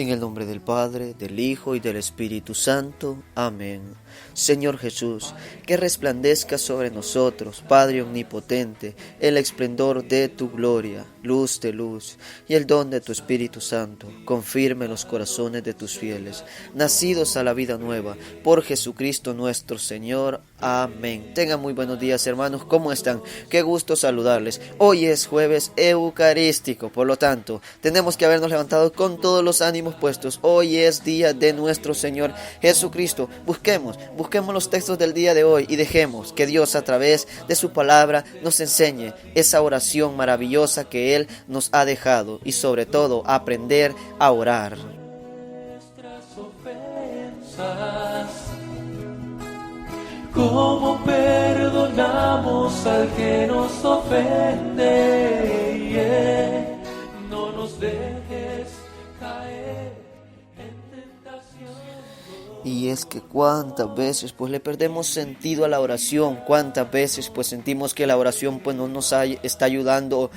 En el nombre del Padre, del Hijo y del Espíritu Santo. Amén. Señor Jesús, que resplandezca sobre nosotros, Padre omnipotente, el esplendor de tu gloria, luz de luz, y el don de tu Espíritu Santo, confirme los corazones de tus fieles, nacidos a la vida nueva, por Jesucristo nuestro Señor. Amén. Tengan muy buenos días, hermanos. ¿Cómo están? Qué gusto saludarles. Hoy es jueves eucarístico, por lo tanto, tenemos que habernos levantado con todos los ánimos puestos. Hoy es día de nuestro Señor Jesucristo. Busquemos los textos del día de hoy y dejemos que Dios a través de su palabra nos enseñe esa oración maravillosa que Él nos ha dejado y sobre todo aprender a orar. ¿Cómo perdonamos al que nos ofende? No nos dejes caer en tentación. Y es que cuántas veces pues le perdemos sentido a la oración, cuántas veces pues sentimos que la oración pues no nos está ayudando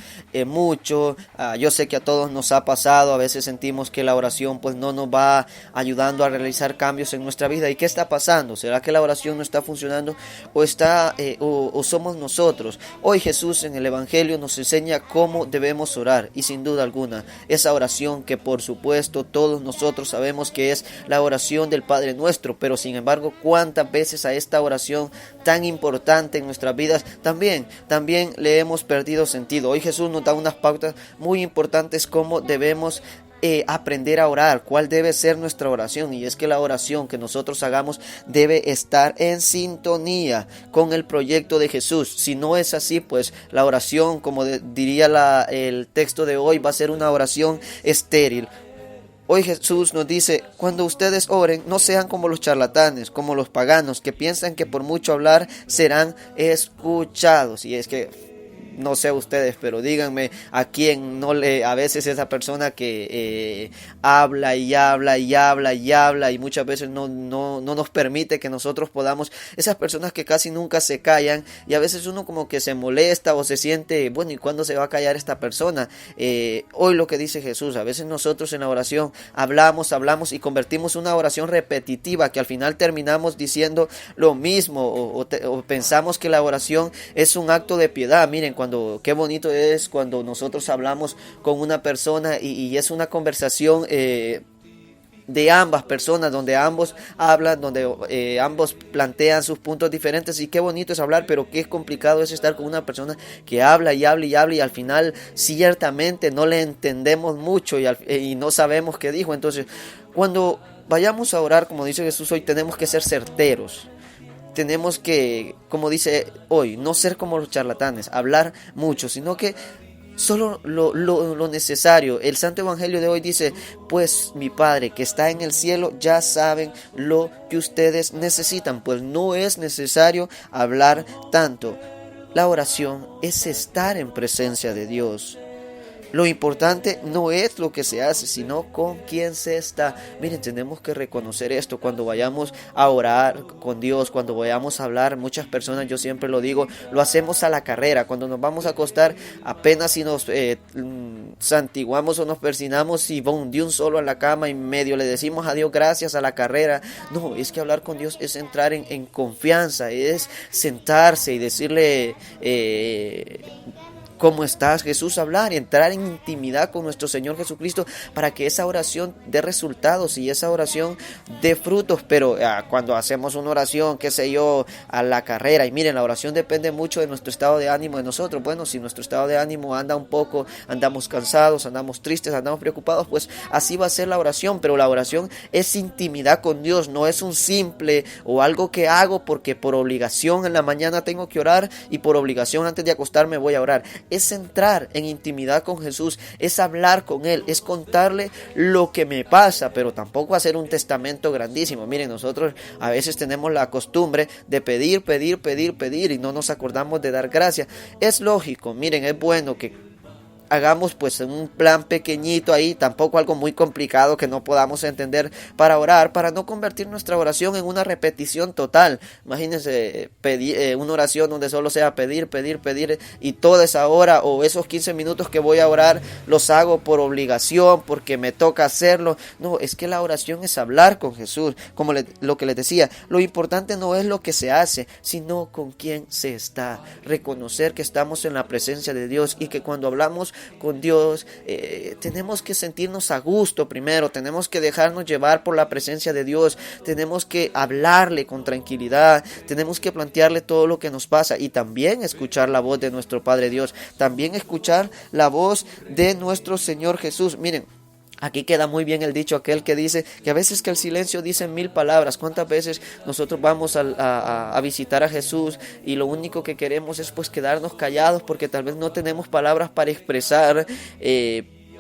mucho. Yo sé que a todos nos ha pasado, a veces sentimos que la oración pues no nos va ayudando a realizar cambios en nuestra vida. ¿Y qué está pasando? ¿Será que la oración no está funcionando o somos nosotros? Hoy Jesús en el Evangelio nos enseña cómo debemos orar y sin duda alguna esa oración que por supuesto todos nosotros sabemos que es la oración del Padre Nuestro, pero sin embargo cuántas veces a esta oración tan importante en nuestras vidas también le hemos perdido sentido. Hoy Jesús nos da unas pautas muy importantes cómo debemos aprender a orar, cuál debe ser nuestra oración, y es que la oración que nosotros hagamos debe estar en sintonía con el proyecto de Jesús. Si no es así, pues la oración, como diría el texto de hoy, va a ser una oración estéril. Hoy Jesús nos dice, cuando ustedes oren, no sean como los charlatanes, como los paganos, que piensan que por mucho hablar serán escuchados. Y es que, no sé ustedes, pero díganme a quién a veces esa persona que habla y habla y habla y habla y muchas veces no nos permite que nosotros podamos, esas personas que casi nunca se callan y a veces uno como que se molesta o se siente, bueno, ¿y cuándo se va a callar esta persona? Hoy lo que dice Jesús, a veces nosotros en la oración hablamos y convertimos una oración repetitiva que al final terminamos diciendo lo mismo o pensamos que la oración es un acto de piedad. Miren, qué bonito es cuando nosotros hablamos con una persona y es una conversación de ambas personas, donde ambos hablan, donde ambos plantean sus puntos diferentes, y qué bonito es hablar, pero qué complicado es estar con una persona que habla y habla y habla y al final ciertamente no le entendemos mucho y no sabemos qué dijo. Entonces, cuando vayamos a orar, como dice Jesús hoy, tenemos que ser certeros. Tenemos que, como dice hoy, no ser como los charlatanes, hablar mucho, sino que solo lo necesario. El Santo Evangelio de hoy dice, pues mi Padre que está en el cielo ya saben lo que ustedes necesitan, pues no es necesario hablar tanto. La oración es estar en presencia de Dios. Lo importante no es lo que se hace, sino con quién se está. Miren, tenemos que reconocer esto cuando vayamos a orar con Dios, cuando vayamos a hablar. Muchas personas, yo siempre lo digo, lo hacemos a la carrera. Cuando nos vamos a acostar, apenas si nos santiguamos o nos persinamos y de un solo a la cama y medio le decimos a Dios gracias a la carrera. No, es que hablar con Dios es entrar en confianza, es sentarse y decirle ¿cómo estás, Jesús? Hablar y entrar en intimidad con nuestro Señor Jesucristo para que esa oración dé resultados y esa oración dé frutos. Pero cuando hacemos una oración, qué sé yo, a la carrera, y miren, la oración depende mucho de nuestro estado de ánimo de nosotros. Bueno, si nuestro estado de ánimo andamos cansados, andamos tristes, andamos preocupados, pues así va a ser la oración. Pero la oración es intimidad con Dios, no es un simple o algo que hago porque por obligación en la mañana tengo que orar y por obligación antes de acostarme voy a orar. Es entrar en intimidad con Jesús, es hablar con Él, es contarle lo que me pasa, pero tampoco hacer un testamento grandísimo. Miren, nosotros a veces tenemos la costumbre de pedir y no nos acordamos de dar gracias. Es lógico, miren, es bueno que hagamos pues un plan pequeñito ahí, tampoco algo muy complicado que no podamos entender para orar, para no convertir nuestra oración en una repetición total. Imagínense pedir una oración donde solo sea pedir, pedir, pedir, y toda esa hora o esos 15 minutos que voy a orar los hago por obligación, porque me toca hacerlo. No, es que la oración es hablar con Jesús, como lo que les decía, lo importante no es lo que se hace, sino con quién se está. Reconocer que estamos en la presencia de Dios y que cuando hablamos con Dios tenemos que sentirnos a gusto primero, tenemos que dejarnos llevar por la presencia de Dios, tenemos que hablarle con tranquilidad, tenemos que plantearle todo lo que nos pasa y también escuchar la voz de nuestro Padre Dios, también escuchar la voz de nuestro Señor Jesús. Miren, aquí queda muy bien el dicho aquel que dice que a veces que el silencio dice 1000 palabras. ¿Cuántas veces nosotros vamos a visitar a Jesús y lo único que queremos es pues quedarnos callados porque tal vez no tenemos palabras para expresar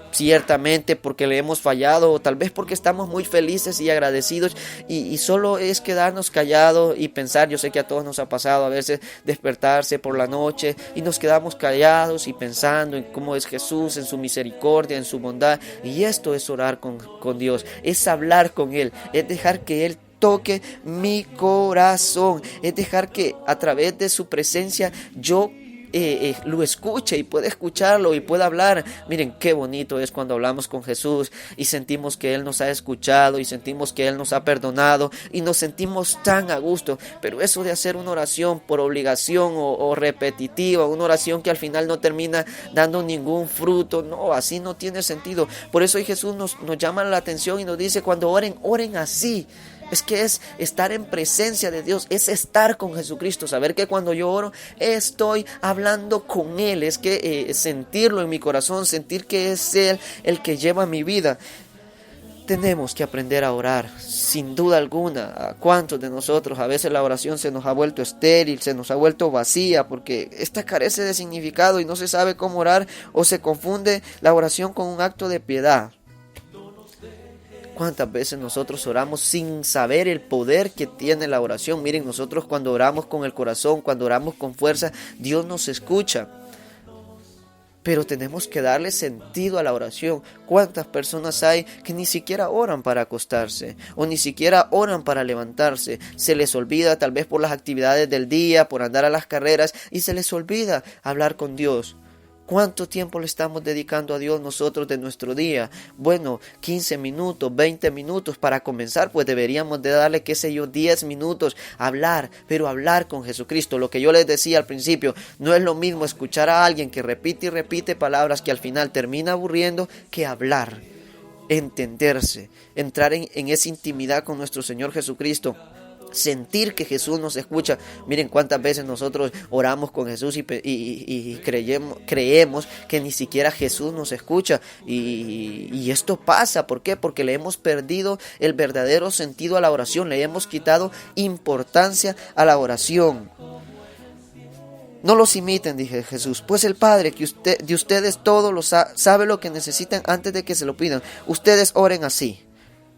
ciertamente porque le hemos fallado o tal vez porque estamos muy felices y agradecidos y solo es quedarnos callados y pensar? Yo sé que a todos nos ha pasado a veces despertarse por la noche y nos quedamos callados y pensando en cómo es Jesús, en su misericordia, en su bondad, y esto es orar con Dios, es hablar con Él, es dejar que Él toque mi corazón, es dejar que a través de su presencia yo lo escuche y pueda escucharlo y pueda hablar. Miren qué bonito es cuando hablamos con Jesús y sentimos que Él nos ha escuchado y sentimos que Él nos ha perdonado y nos sentimos tan a gusto. Pero eso de hacer una oración por obligación o repetitiva, una oración que al final no termina dando ningún fruto, no, así no tiene sentido. Por eso hoy Jesús nos llama la atención y nos dice: cuando oren, oren así. Es que es estar en presencia de Dios, es estar con Jesucristo, saber que cuando yo oro estoy hablando con Él, es que sentirlo en mi corazón, sentir que es Él el que lleva mi vida. Tenemos que aprender a orar, sin duda alguna. ¿A cuántos de nosotros a veces la oración se nos ha vuelto estéril, se nos ha vuelto vacía, porque esta carece de significado y no se sabe cómo orar, o se confunde la oración con un acto de piedad? ¿Cuántas veces nosotros oramos sin saber el poder que tiene la oración? Miren, nosotros cuando oramos con el corazón, cuando oramos con fuerza, Dios nos escucha. Pero tenemos que darle sentido a la oración. ¿Cuántas personas hay que ni siquiera oran para acostarse o ni siquiera oran para levantarse? Se les olvida, tal vez por las actividades del día, por andar a las carreras, y se les olvida hablar con Dios. ¿Cuánto tiempo le estamos dedicando a Dios nosotros de nuestro día? Bueno, 15 minutos, 20 minutos para comenzar, pues deberíamos de darle, 10 minutos a hablar, pero hablar con Jesucristo. Lo que yo les decía al principio, no es lo mismo escuchar a alguien que repite y repite palabras que al final termina aburriendo, que hablar, entenderse, entrar en esa intimidad con nuestro Señor Jesucristo. Sentir que Jesús nos escucha. Miren cuántas veces nosotros oramos con Jesús y creemos que ni siquiera Jesús nos escucha, y esto pasa. ¿Por qué? Porque le hemos perdido el verdadero sentido a la oración, le hemos quitado importancia a la oración. No los imiten, dije Jesús, pues el Padre de ustedes todo lo sabe lo que necesitan antes de que se lo pidan. Ustedes oren así.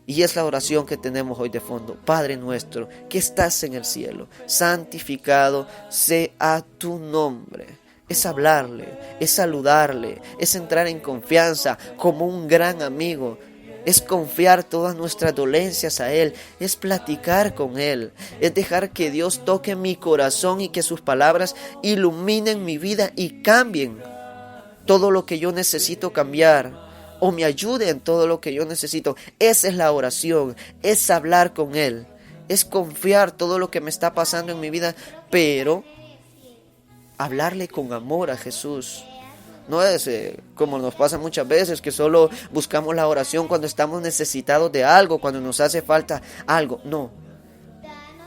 Y es la oración que tenemos hoy de fondo. Padre nuestro, que estás en el cielo, santificado sea tu nombre. Es hablarle, es saludarle, es entrar en confianza como un gran amigo. Es confiar todas nuestras dolencias a Él, es platicar con Él, es dejar que Dios toque mi corazón y que sus palabras iluminen mi vida y cambien todo lo que yo necesito cambiar, o me ayude en todo lo que yo necesito. Esa es la oración, es hablar con Él, es confiar todo lo que me está pasando en mi vida, pero hablarle con amor a Jesús. No es como nos pasa muchas veces, que solo buscamos la oración cuando estamos necesitados de algo, cuando nos hace falta algo. No,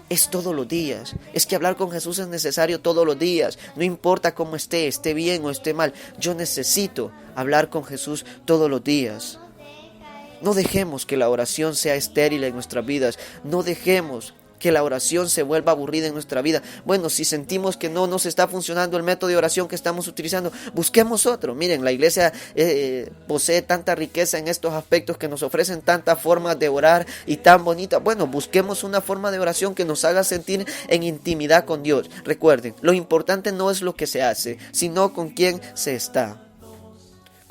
es todos los días. Es que hablar con Jesús es necesario todos los días. No importa cómo esté bien o esté mal. Yo necesito hablar con Jesús todos los días. No dejemos que la oración sea estéril en nuestras vidas. No dejemos que la oración se vuelva aburrida en nuestra vida. Bueno, si sentimos que no nos está funcionando el método de oración que estamos utilizando, busquemos otro. Miren, la iglesia posee tanta riqueza en estos aspectos, que nos ofrecen tantas formas de orar y tan bonitas. Bueno, busquemos una forma de oración que nos haga sentir en intimidad con Dios. Recuerden, lo importante no es lo que se hace, sino con quién se está.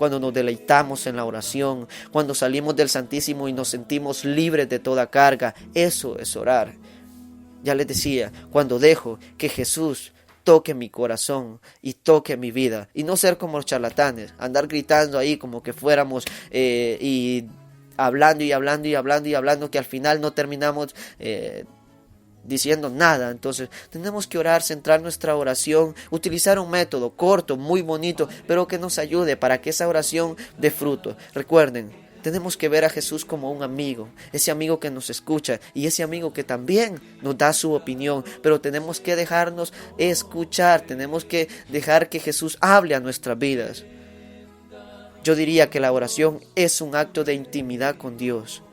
cuando nos deleitamos en la oración, cuando salimos del Santísimo y nos sentimos libres de toda carga. Eso es orar. Ya les decía, cuando dejo que Jesús toque mi corazón y toque mi vida, y no ser como los charlatanes, andar gritando ahí como que fuéramos y hablando y hablando y hablando y hablando, que al final no terminamos diciendo nada. Entonces tenemos que orar, centrar nuestra oración, utilizar un método corto, muy bonito, pero que nos ayude para que esa oración dé fruto. Recuerden, tenemos que ver a Jesús como un amigo, ese amigo que nos escucha y ese amigo que también nos da su opinión, pero tenemos que dejarnos escuchar, tenemos que dejar que Jesús hable a nuestras vidas. Yo diría que la oración es un acto de intimidad con Dios.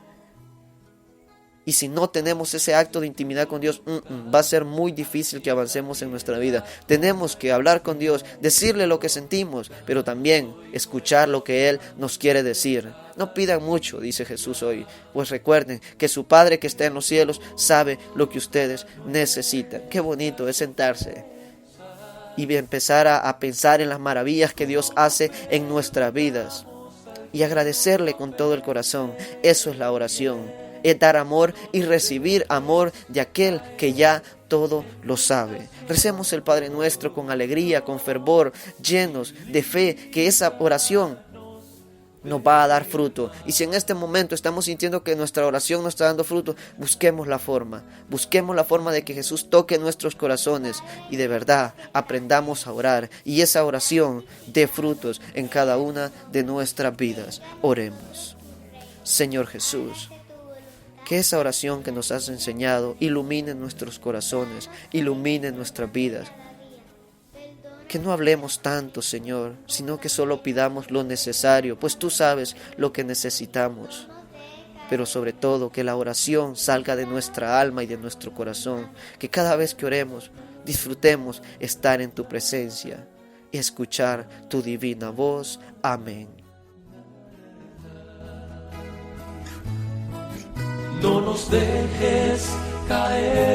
Y si no tenemos ese acto de intimidad con Dios, va a ser muy difícil que avancemos en nuestra vida. Tenemos que hablar con Dios, decirle lo que sentimos, pero también escuchar lo que Él nos quiere decir. No pidan mucho, dice Jesús hoy, pues recuerden que su Padre que está en los cielos sabe lo que ustedes necesitan. Qué bonito es sentarse y empezar a pensar en las maravillas que Dios hace en nuestras vidas y agradecerle con todo el corazón. Eso es la oración. Es dar amor y recibir amor de aquel que ya todo lo sabe. Recemos el Padre Nuestro con alegría, con fervor, llenos de fe, que esa oración nos va a dar fruto. Y si en este momento estamos sintiendo que nuestra oración no está dando fruto, busquemos la forma de que Jesús toque nuestros corazones y de verdad aprendamos a orar y esa oración dé frutos en cada una de nuestras vidas. Oremos. Señor Jesús, que esa oración que nos has enseñado ilumine nuestros corazones, ilumine nuestras vidas. Que no hablemos tanto, Señor, sino que solo pidamos lo necesario, pues tú sabes lo que necesitamos. Pero sobre todo, que la oración salga de nuestra alma y de nuestro corazón. Que cada vez que oremos, disfrutemos estar en tu presencia y escuchar tu divina voz. Amén. No nos dejes caer